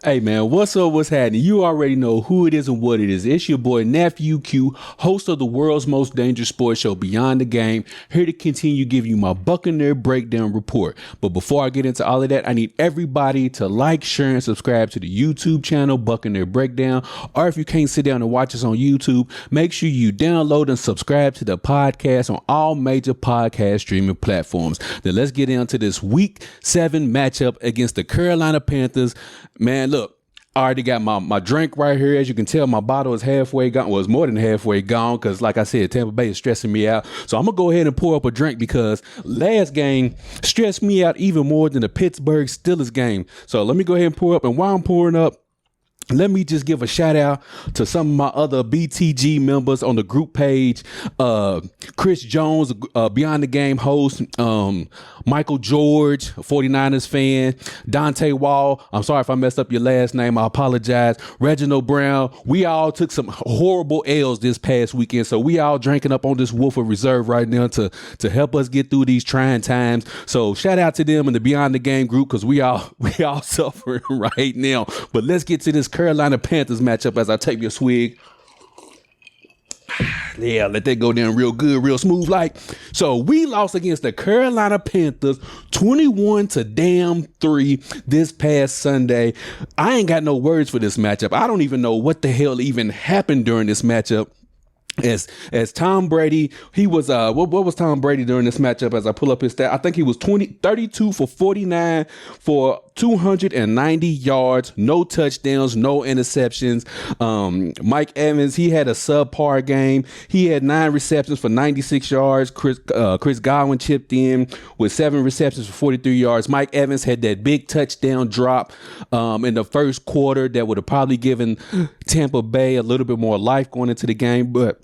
Hey man, what's up? What's happening? You already know who it is and what it is. It's your boy Nephew Q, host of the world's most dangerous sports show, Beyond the Game, here to continue giving you my Buccaneer breakdown report. But before I get into all of that, I need everybody to like, share, and subscribe to the YouTube channel Buccaneer Breakdown. Or if you can't sit down and watch us on YouTube, make sure you download and subscribe to the podcast on all major podcast streaming platforms. Then let's get into this Week 7 matchup against the Carolina Panthers. Man, look, I already got my drink right here. As you can tell, my bottle is halfway gone. Well, it's more than halfway gone because, like I said, Tampa Bay is stressing me out. So I'm going to go ahead and pour up a drink because last game stressed me out even more than the Pittsburgh Steelers game. So let me go ahead and pour up. And while I'm pouring up, let me just give a shout out to some of my other BTG members on the group page. Chris Jones, Beyond the Game host, Michael George, 49ers fan, Dante Wall. I'm sorry if I messed up your last name. I apologize. Reginald Brown. We all took some horrible L's this past weekend. So we all drinking up on this Wolf of Reserve right now to help us get through these trying times. So shout out to them in the Beyond the Game group because we all suffering right now. But let's get to this Carolina Panthers matchup as I take your swig. Yeah, let that go down real good, real smooth like. So we lost against the Carolina Panthers 21-3 this past Sunday. I ain't got no words for this matchup. I don't even know what the hell even happened during this matchup. As Tom Brady, he was what was Tom Brady during this matchup? As I pull up his stat, I think he was 32 for 49 for 290 yards, no touchdowns, no interceptions. Mike Evans, he had a subpar game. He had 9 receptions for 96 yards. Chris Godwin chipped in with 7 receptions for 43 yards. Mike Evans had that big touchdown drop in the first quarter that would have probably given Tampa Bay a little bit more life going into the game, but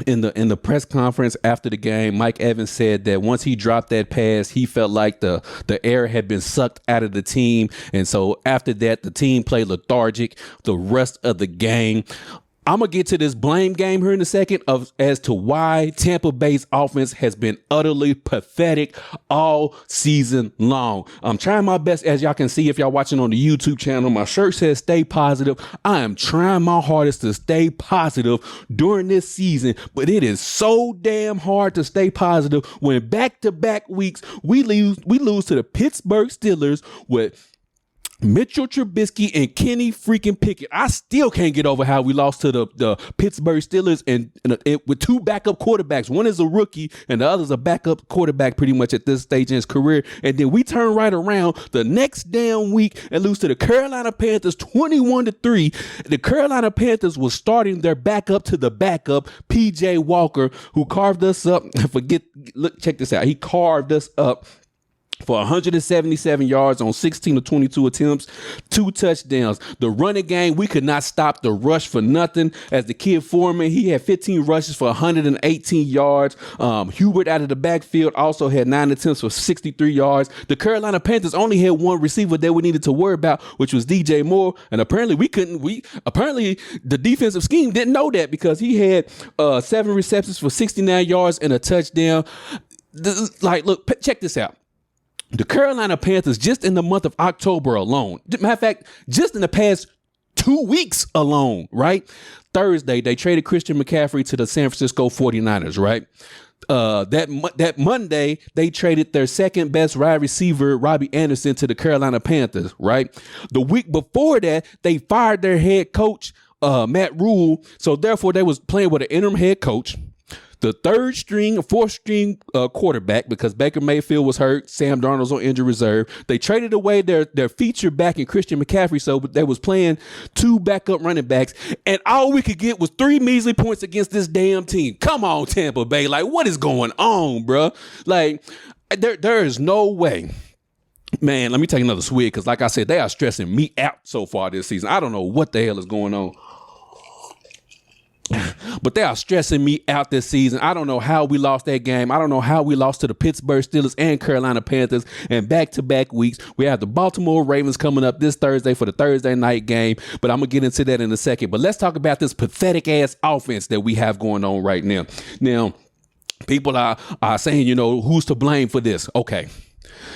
in the press conference after the game, Mike Evans said that once he dropped that pass, he felt like the air had been sucked out of the team. And so after that, the team played lethargic the rest of the game. I'm going to get to this blame game here in a second as to why Tampa Bay's offense has been utterly pathetic all season long. I'm trying my best, as y'all can see if y'all watching on the YouTube channel. My shirt says stay positive. I am trying my hardest to stay positive during this season, but it is so damn hard to stay positive when back-to-back weeks we lose to the Pittsburgh Steelers with Mitchell Trubisky and Kenny freaking Pickett. I still can't get over how we lost to the Pittsburgh Steelers and with 2 backup quarterbacks. One is a rookie and the other is a backup quarterback pretty much at this stage in his career. And then we turn right around the next damn week and lose to the Carolina Panthers 21-3. The Carolina Panthers was starting their backup to the backup, PJ Walker, who carved us up. Look, check this out. He carved us up for 177 yards on 16 of 22 attempts, 2 touchdowns. The running game, we could not stop the rush for nothing. As the kid Foreman, he had 15 rushes for 118 yards. Hubert out of the backfield also had 9 attempts for 63 yards. The Carolina Panthers only had 1 receiver that we needed to worry about, which was DJ Moore. And apparently apparently the defensive scheme didn't know that because he had 7 receptions for 69 yards and a touchdown. Look, check this out. The Carolina Panthers, just in the month of October alone, matter of fact, just in the past 2 weeks alone, right? Thursday, they traded Christian McCaffrey to the San Francisco 49ers, right? That Monday, they traded their second best wide receiver, Robbie Anderson, to the Carolina Panthers, right? The week before that, they fired their head coach, Matt Rule. So therefore, they was playing with an interim head coach. The fourth string quarterback, because Baker Mayfield was hurt, Sam Darnold's on injury reserve. They traded away their feature back in Christian McCaffrey, so they was playing 2 backup running backs, and all we could get was 3 measly points against this damn team. Come on, Tampa Bay. Like, what is going on, bro? Like, there is no way. Man, let me take another swig, because like I said, they are stressing me out so far this season. I don't know what the hell is going on. But they are stressing me out this season. I don't know how we lost that game. I don't know how we lost to the Pittsburgh Steelers and Carolina Panthers. And back-to-back weeks, we have the Baltimore Ravens coming up this Thursday for the Thursday night game. But I'm going to get into that in a second. But let's talk about this pathetic-ass offense that we have going on right now. Now, people are saying, who's to blame for this? Okay.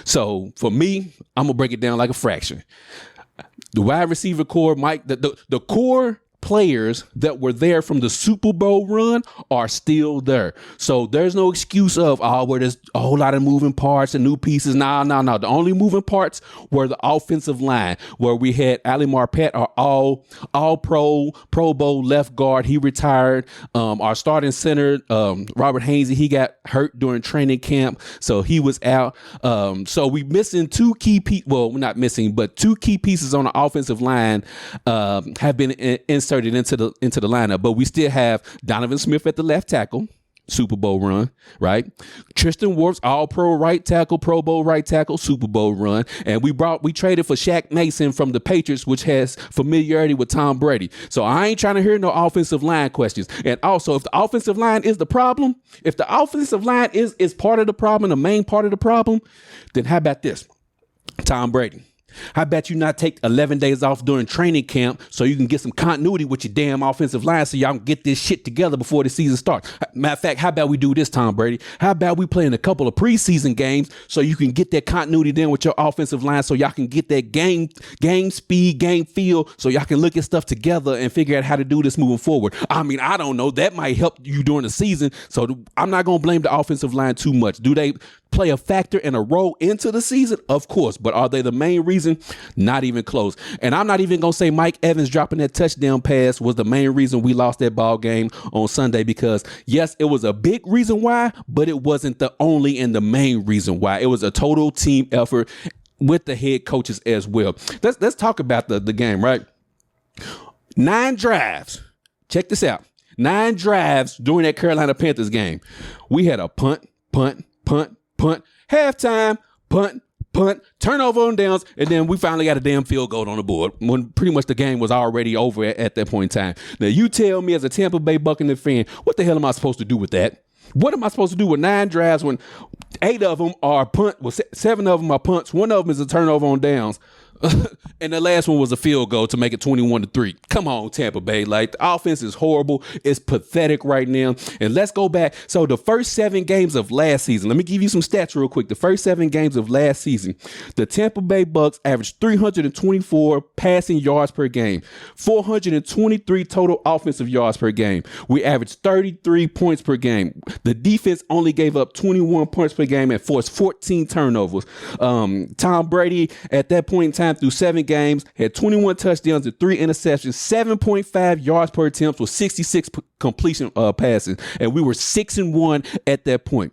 So, for me, I'm going to break it down like a fraction. The wide receiver core, Mike, the core players that were there from the Super Bowl run are still there. So there's no excuse of, where there's a whole lot of moving parts and new pieces. No. The only moving parts were the offensive line, where we had Ali Marpet, our all Pro Bowl left guard. He retired. Our starting center, Robert Hainsey, he got hurt during training camp, so he was out. So we missing two key we're not missing, but two key pieces on the offensive line have been inserted into the lineup, but we still have Donovan Smith at the left tackle, Super Bowl run, right? Tristan Wirfs, all pro right tackle, Pro Bowl right tackle, Super Bowl run. And we traded for Shaq Mason from the Patriots, which has familiarity with Tom Brady. So I ain't trying to hear no offensive line questions. And also, if the offensive line is the problem, if the offensive line is part of the problem, the main part of the problem, then how about this? Tom Brady. How about you not take 11 days off during training camp so you can get some continuity with your damn offensive line so y'all can get this shit together before the season starts? Matter of fact, how about we do this, Tom Brady? How about we play in a couple of preseason games so you can get that continuity then with your offensive line so y'all can get that game speed, game feel, so y'all can look at stuff together and figure out how to do this moving forward. I mean, I don't know. That might help you during the season. So I'm not going to blame the offensive line too much. Do they play a factor and a role into the season? Of course. But are they the main reason? Not even close. And I'm not even going to say Mike Evans dropping that touchdown pass was the main reason we lost that ball game on Sunday, because yes, it was a big reason why, but it wasn't the only and the main reason why. It was a total team effort with the head coaches as well. Let's talk about the game, right? 9 drives. Check this out. 9 drives during that Carolina Panthers game. We had a punt, halftime, punt, turnover on downs, and then we finally got a damn field goal on the board when pretty much the game was already over at that point in time. Now, you tell me as a Tampa Bay Buccaneers fan, what the hell am I supposed to do with that? What am I supposed to do with 9 drives when 8 of them are punt, well, 7 of them are punts, 1 of them is a turnover on downs, and the last one was a field goal to make it 21-3. Come on, Tampa Bay. Like, the offense is horrible. It's pathetic right now. And let's go back. So the first 7 games of last season, let me give you some stats real quick. The first 7 games of last season, the Tampa Bay Bucks averaged 324 passing yards per game, 423 total offensive yards per game. We averaged 33 points per game. The defense only gave up 21 points per game and forced 14 turnovers. Tom Brady at that point in time through 7 games had 21 touchdowns and 3 interceptions, 7.5 yards per attempt with 66 completion passes, and we were 6-1 at that point.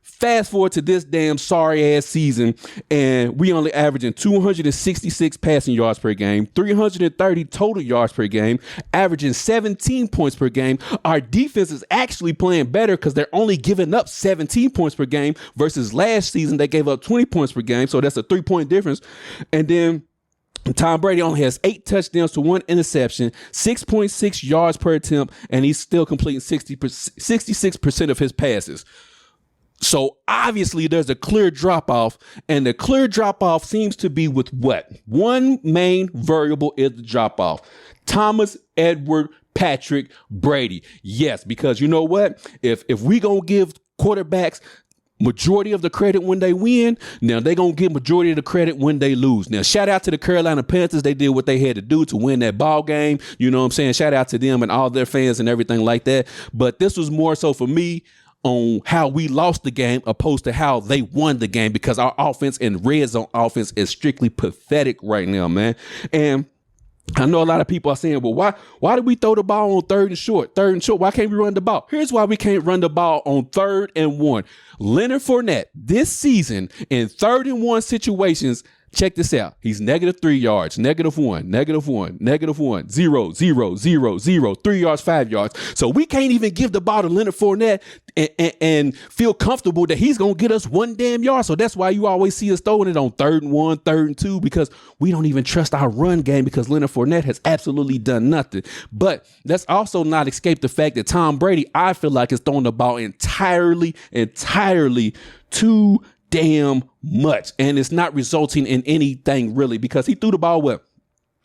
Fast forward to this damn sorry ass season, and we only averaging 266 passing yards per game, 330 total yards per game, averaging 17 points per game. Our defense is actually playing better because they're only giving up 17 points per game versus last season they gave up 20 points per game. So that's a 3-point difference. And then Tom Brady only has 8 touchdowns to 1 interception, 6.6 yards per attempt, and he's still completing 66% of his passes. So obviously there's a clear drop off, and the clear drop off seems to be with what? One main variable is the drop off. Thomas Edward Patrick Brady. Yes, because you know what? If we gonna give quarterbacks majority of the credit when they win, now they're going to get majority of the credit when they lose. Now, shout out to the Carolina Panthers. They did what they had to do to win that ball game. You know what I'm saying? Shout out to them and all their fans and everything like that. But this was more so for me on how we lost the game opposed to how they won the game, because our offense and red zone offense is strictly pathetic right now, man. And I know a lot of people are saying, well, why did we throw the ball on 3rd and short? 3rd and short, why can't we run the ball? Here's why we can't run the ball on 3rd and 1. Leonard Fournette this season in 3rd and 1 situations, check this out. He's -3 yards, -1, -1, -1, 0, 0, 0, 0, 3 yards, 5 yards. So we can't even give the ball to Leonard Fournette and feel comfortable that he's going to get us 1 damn yard. So that's why you always see us throwing it on 3rd and 1, 3rd and 2, because we don't even trust our run game because Leonard Fournette has absolutely done nothing. But let's also not escape the fact that Tom Brady, I feel like, is throwing the ball entirely too damn much, and it's not resulting in anything really, because he threw the ball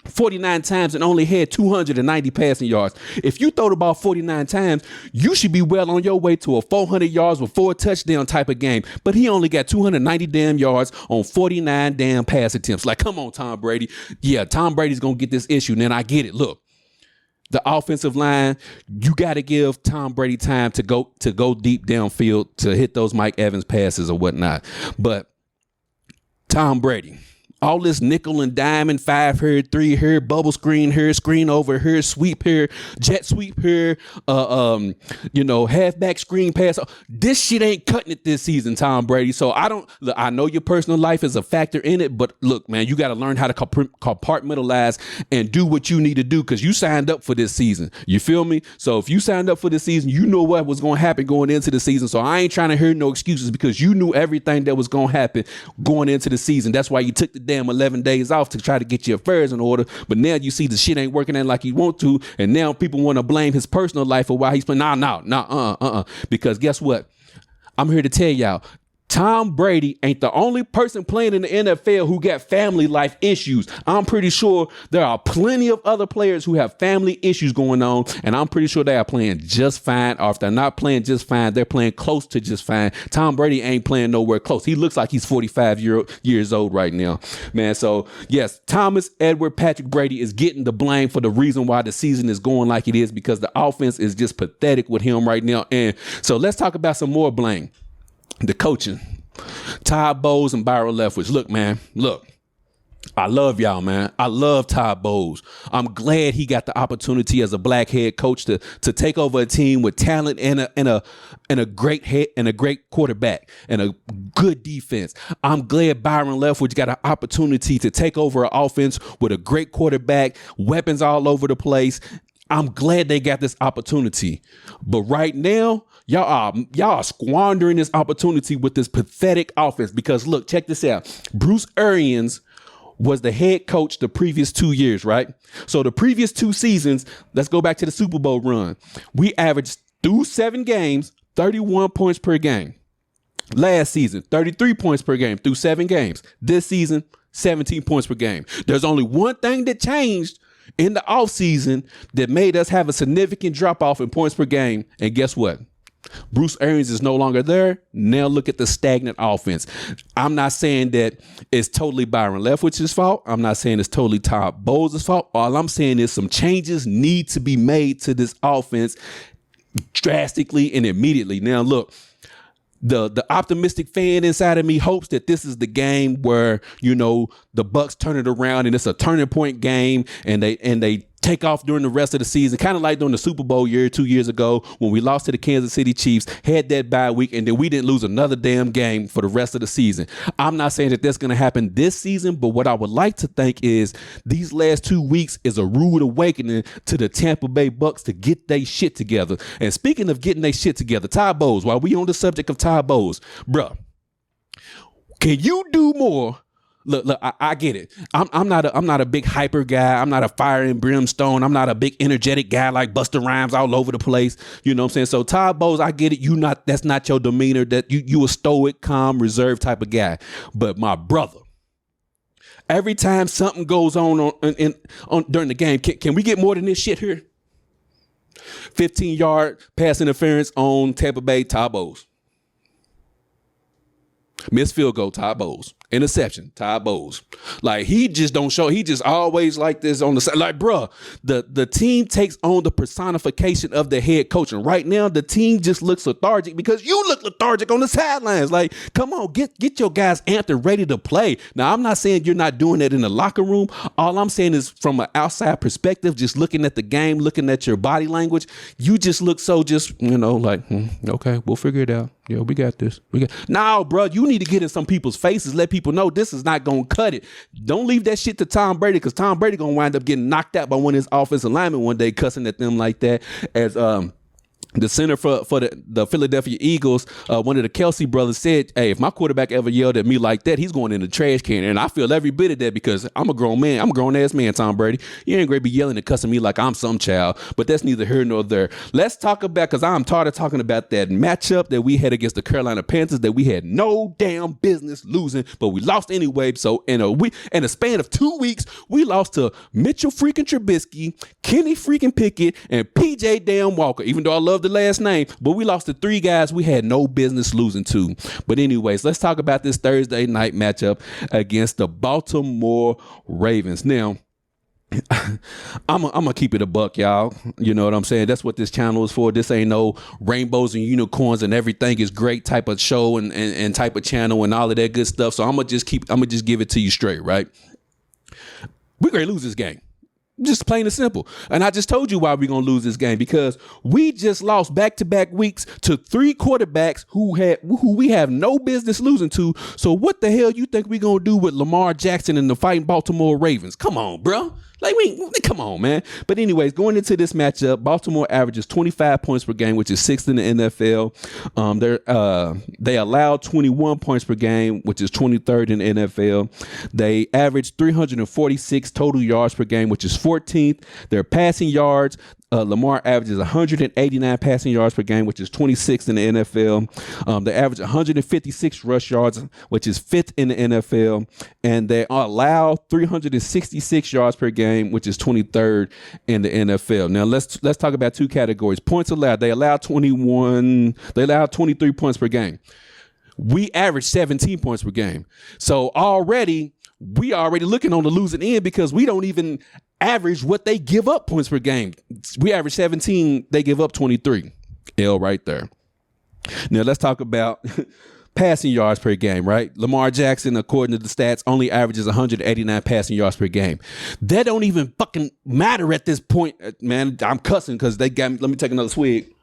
49 times and only had 290 passing yards. If you throw the ball 49 times, you should be well on your way to a 400 yards with 4 touchdown type of game. But he only got 290 damn yards on 49 damn pass attempts. Like, come on, Tom Brady. Yeah, Tom Brady's going to get this issue. And then I get it. Look, the offensive line, you got to give Tom Brady time to go deep downfield to hit those Mike Evans passes or whatnot. But Tom Brady, all this nickel and dime, 5 here, 3 here, bubble screen here, screen over here, sweep here, jet sweep here, halfback screen pass. This shit ain't cutting it this season, Tom Brady. So I know your personal life is a factor in it, but look, man, you got to learn how to compartmentalize and do what you need to do because you signed up for this season. You feel me? So if you signed up for this season, you know what was going to happen going into the season. So I ain't trying to hear no excuses because you knew everything that was going to happen going into the season. That's why you took the damn 11 days off to try to get your affairs in order. But now you see the shit ain't working out like you want to. And now people want to blame his personal life for why he's playing. Because guess what? I'm here to tell y'all, Tom Brady ain't the only person playing in the NFL who got family life issues. I'm pretty sure there are plenty of other players who have family issues going on, and I'm pretty sure they are playing just fine. Or if they're not playing just fine, they're playing close to just fine. Tom Brady ain't playing nowhere close. He looks like he's 45 years old right now, man. So yes, Thomas Edward Patrick Brady is getting the blame for the reason why the season is going like it is because the offense is just pathetic with him right now. And so let's talk about some more blame. The coaching, Todd Bowles and Byron Leftwich. Look, man, I love y'all, man. I love Todd Bowles. I'm glad he got the opportunity as a black head coach to take over a team with talent and a great head and a great quarterback and a good defense. I'm glad Byron Leftwich got an opportunity to take over an offense with a great quarterback, weapons all over the place. I'm glad they got this opportunity. But right now, y'all are squandering this opportunity with this pathetic offense because look, check this out. Bruce Arians was the head coach the previous 2 years, right? So the previous 2 seasons, let's go back to the Super Bowl run. We averaged through 7 games, 31 points per game. Last season, 33 points per game through 7 games. This season, 17 points per game. There's only one thing that changed in the offseason that made us have a significant drop off in points per game. And guess what? Bruce Arians is no longer there. Now look at the stagnant offense. I'm not saying that it's totally Byron Leftwich's fault. I'm not saying it's totally Todd Bowles' fault. All I'm saying is some changes need to be made to this offense drastically and immediately. Now, look, the optimistic fan inside of me hopes that this is the game where, the Bucks turn it around and it's a turning point game and they take off during the rest of the season, kind of like during the Super Bowl 2 years ago when we lost to the Kansas City Chiefs, had that bye week, and then we didn't lose another damn game for the rest of the season. I'm not saying that that's going to happen this season, but what I would like to think is these last 2 weeks is a rude awakening to the Tampa Bay Bucks to get their shit together. And speaking of getting their shit together, Todd Bowles, while we on the subject of Todd Bowles, bruh, can you do more? Look, I get it. I'm not a big hyper guy. I'm not a fire and brimstone. I'm not a big energetic guy like Busta Rhymes all over the place. You know what I'm saying? So Todd Bowles, I get it. That's not your demeanor. That you a stoic, calm, reserved type of guy. But my brother, every time something goes on during the game, can we get more than this shit here? 15-yard pass interference on Tampa Bay, Todd Bowles. Missed field goal, Todd Bowles. Interception, Todd Bowles. Like, he just don't show. He just always like this on the side. Like, bruh, the team takes on the personification of the head coach. And right now, the team just looks lethargic because you look lethargic on the sidelines. Like, come on, get your guys amped and ready to play. Now, I'm not saying you're not doing that in the locker room. All I'm saying is from an outside perspective, just looking at the game, looking at your body language, you just look so okay, we'll figure it out. Yeah, we got this. Now, bro, you need to get in some people's faces, let people know this is not going to cut it. Don't leave that shit to Tom Brady because Tom Brady going to wind up getting knocked out by one of his offensive linemen one day, cussing at them like that as the center for the Philadelphia Eagles, one of the Kelsey brothers said, hey, if my quarterback ever yelled at me like that, he's going in the trash can. And I feel every bit of that because I'm a grown man. I'm a grown ass man, Tom Brady. You ain't going to be yelling and cussing me like I'm some child, but that's neither here nor there. Let's talk about, because I'm tired of talking about that matchup that we had against the Carolina Panthers that we had no damn business losing, but we lost anyway. So in a span of 2 weeks, we lost to Mitchell freaking Trubisky, Kenny freaking Pickett, and PJ damn Walker, even though I love the last name, but we lost to 3 guys we had no business losing to. But anyways, let's talk about this Thursday night matchup against the Baltimore Ravens. Now, I'm gonna keep it a buck, y'all. You know what I'm saying? That's what this channel is for. This ain't no rainbows and unicorns and everything is great type of show and type of channel and all of that good stuff. So I'm gonna just give it to you straight, right? We're gonna lose this game. Just plain and simple. And I just told you why we're going to lose this game, because we just lost back-to-back weeks to 3 quarterbacks who we have no business losing to. So what the hell you think we're going to do with Lamar Jackson and the fighting Baltimore Ravens? Come on, bro. Come on, man. But anyways, going into this matchup, Baltimore averages 25 points per game, which is 6th in the NFL. They allow 21 points per game, which is 23rd in the NFL. They average 346 total yards per game, which is 14th. Their passing yards, Lamar averages 189 passing yards per game, which is 26th in the NFL. They average 156 rush yards, which is 5th in the NFL. And they allow 366 yards per game, which is 23rd in the NFL. Now let's talk about 2 categories. Points allowed. They allow 23 points per game. We average 17 points per game. So we already looking on the losing end because we don't even average what they give up points per game. We average 17. They give up 23. L right there. Now let's talk about passing yards per game, right? Lamar Jackson, according to the stats, only averages 189 passing yards per game. That don't even fucking matter at this point, man. I'm cussing because they got me. Let me take another swig.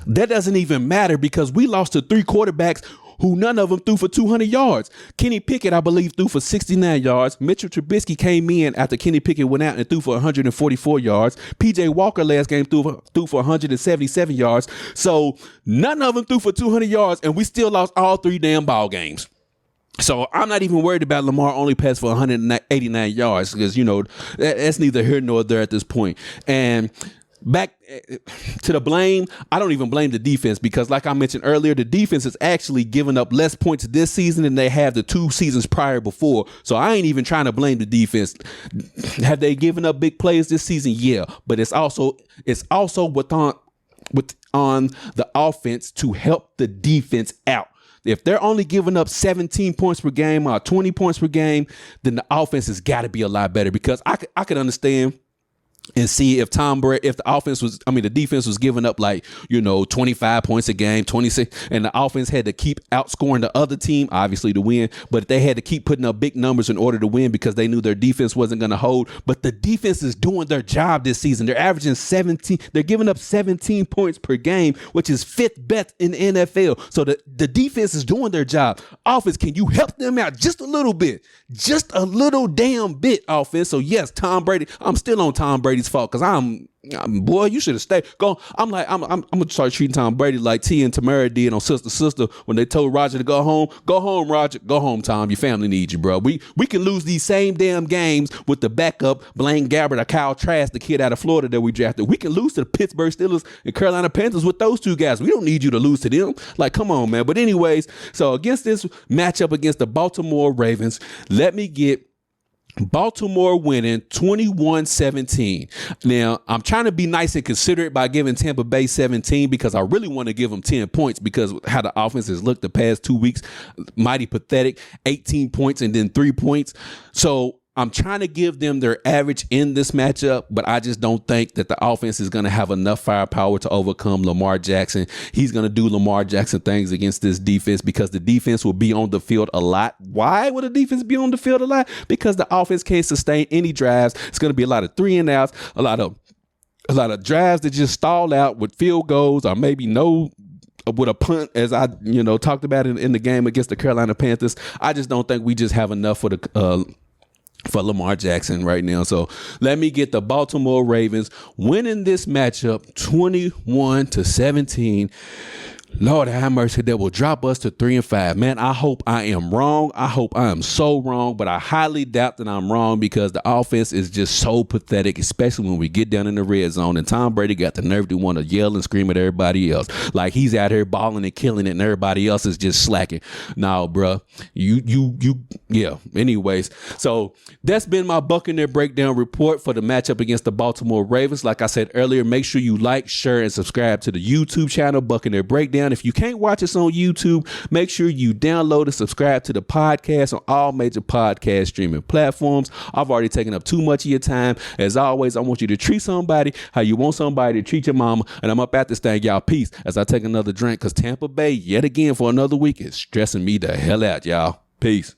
That doesn't even matter because we lost to 3 quarterbacks who none of them threw for 200 yards. Kenny Pickett, I believe, threw for 69 yards. Mitchell Trubisky came in after Kenny Pickett went out and threw for 144 yards. PJ Walker last game threw for 177 yards. So none of them threw for 200 yards, and we still lost all 3 damn ball games. So I'm not even worried about Lamar only passed for 189 yards because, you know, that's neither here nor there at this point. And back to the blame, I don't even blame the defense because, like I mentioned earlier, the defense has actually given up less points this season than they have the 2 seasons prior before. So I ain't even trying to blame the defense. Have they given up big plays this season? Yeah, but it's also on the offense to help the defense out. If they're only giving up 17 points per game or 20 points per game, then the offense has got to be a lot better because I could understand and see if the defense was giving up 25 points a game, 26, and the offense had to keep outscoring the other team, obviously to win, but they had to keep putting up big numbers in order to win because they knew their defense wasn't going to hold. But the defense is doing their job this season. They're averaging 17. They're giving up 17 points per game, which is 5th best in the NFL. So the defense is doing their job. Offense, can you help them out just a little bit? Just a little damn bit, offense. So yes, Tom Brady, I'm still on Tom Brady's fault because boy, you should have stayed. I'm gonna start treating Tom Brady like T and Tamara did on Sister when they told Roger to go home. Go home, Roger. Go home, Tom. Your family needs you, bro. We can lose these same damn games with the backup Blaine Gabbert or Kyle Trask, the kid out of Florida that we drafted. We can lose to the Pittsburgh Steelers and Carolina Panthers with those 2 guys. We don't need you to lose to them. Like, come on, man. But anyways, so against this matchup against the Baltimore Ravens, let me get Baltimore winning 21-17. Now, I'm trying to be nice and considerate by giving Tampa Bay 17 because I really want to give them 10 points because how the offense has looked the past 2 weeks, mighty pathetic, 18 points and then 3 points. So I'm trying to give them their average in this matchup, but I just don't think that the offense is going to have enough firepower to overcome Lamar Jackson. He's going to do Lamar Jackson things against this defense because the defense will be on the field a lot. Why would the defense be on the field a lot? Because the offense can't sustain any drives. It's going to be a lot of 3 and outs, a lot of drives that just stall out with field goals or maybe with a punt, as I talked about in the game against the Carolina Panthers. I just don't think we just have enough for the for Lamar Jackson right now. So let me get the Baltimore Ravens winning this matchup 21-17. Lord have mercy, that will drop us to 3-5. Man, I hope I am wrong. I hope I am so wrong, but I highly doubt that I'm wrong because the offense is just so pathetic, especially when we get down in the red zone and Tom Brady got the nerve to want to yell and scream at everybody else. Like he's out here balling and killing it and everybody else is just slacking. Now, bruh, yeah. Anyways, so that's been my Buccaneer Breakdown report for the matchup against the Baltimore Ravens. Like I said earlier, make sure you like, share, and subscribe to the YouTube channel, Buccaneer Breakdown. If you can't watch us on YouTube, make sure you download and subscribe to the podcast on all major podcast streaming platforms. I've already taken up too much of your time. As always, I want you to treat somebody how you want somebody to treat your mama. And I'm up at this thing, y'all. Peace as I take another drink because Tampa Bay, yet again for another week, is stressing me the hell out, y'all. Peace.